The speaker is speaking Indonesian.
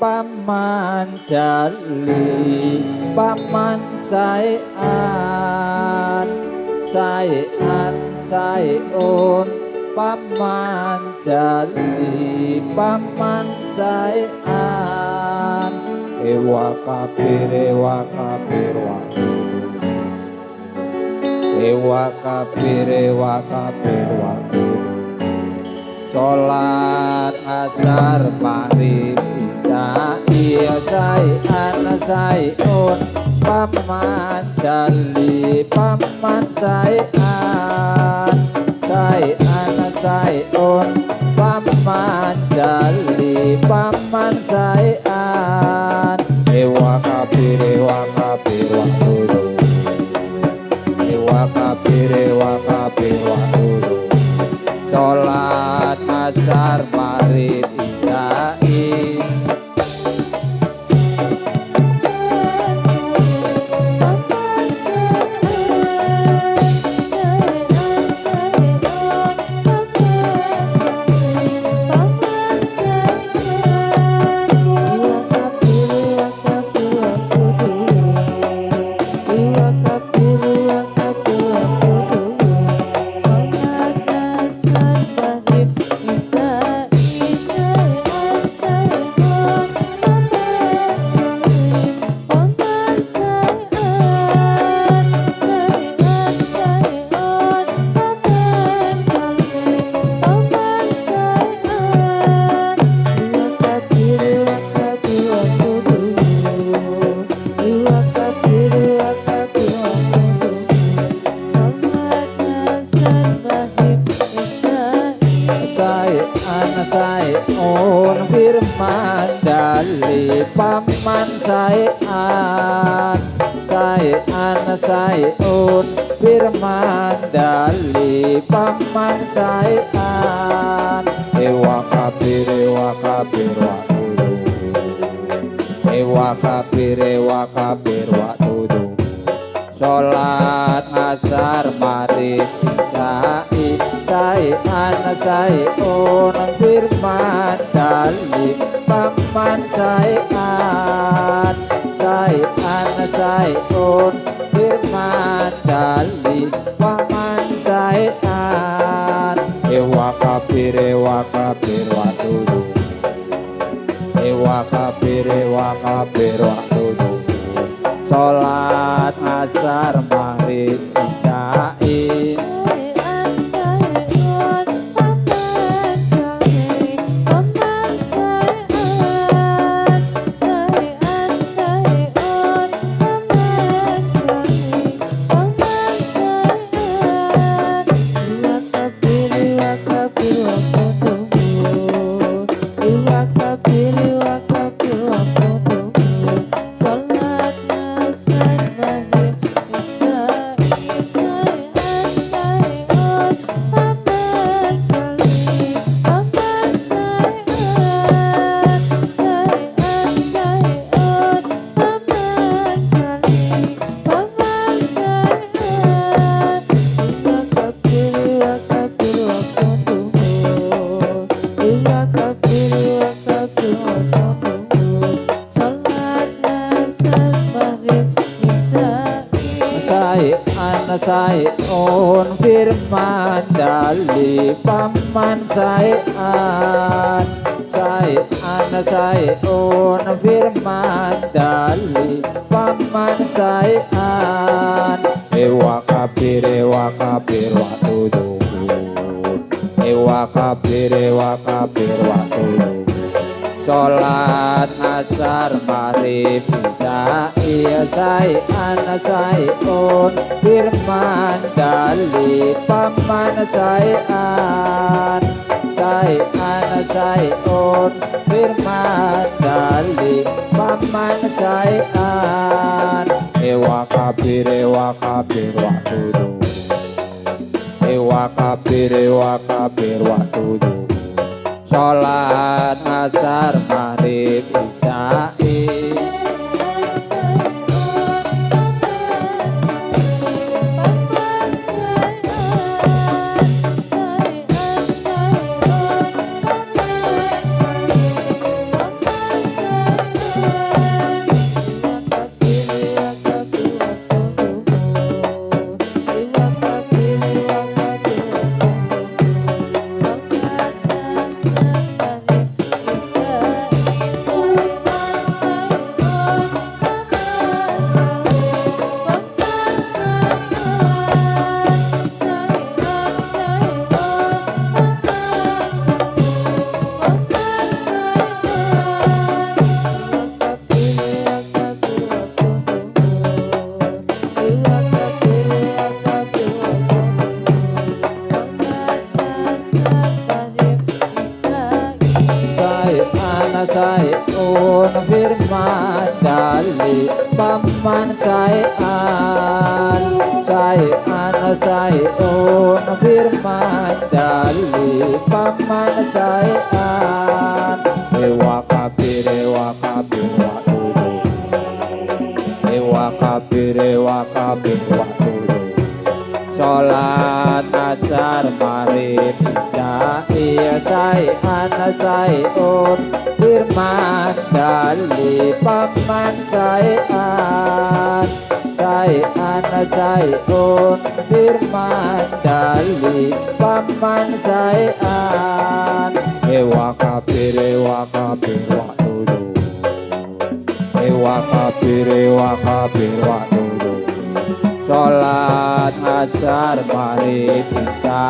paman jali paman saean saean saeun paman jali paman saean ewa kabir ewa kabir ewa kabir ewa kabir sholat asar maghrib isya iya saean saeun paman jali paman saean saean saeun paman jali paman saean ewa kabir waktu ewa kabir waktu sholat asar maghrib isya'i saeun firman dali paman saean saean saeun firman dali paman saean ewa kabir waktu sholat asar maghrib isya'i saean saeun firman dali paman saean saean saeun firman dali paman saean ewa kabir waktu sholat asar maghrib isya'i saeun firman dali paman saean saean saeun firman dali paman saean ewa kabir waktu sholat asar maghrib isya'i saean saeun firman dali paman saean saean saeun firman dali paman saean ewa kabir waktu sholat asar maghrib isya'i saiun firman dali paman saian saiun firman dali paman saian dewa kabir waktu sholat asar maghrib isya saian saiun firman dali paman saian saiun firman dali paman saian dewa kabir waktu sholat asar maghrib isya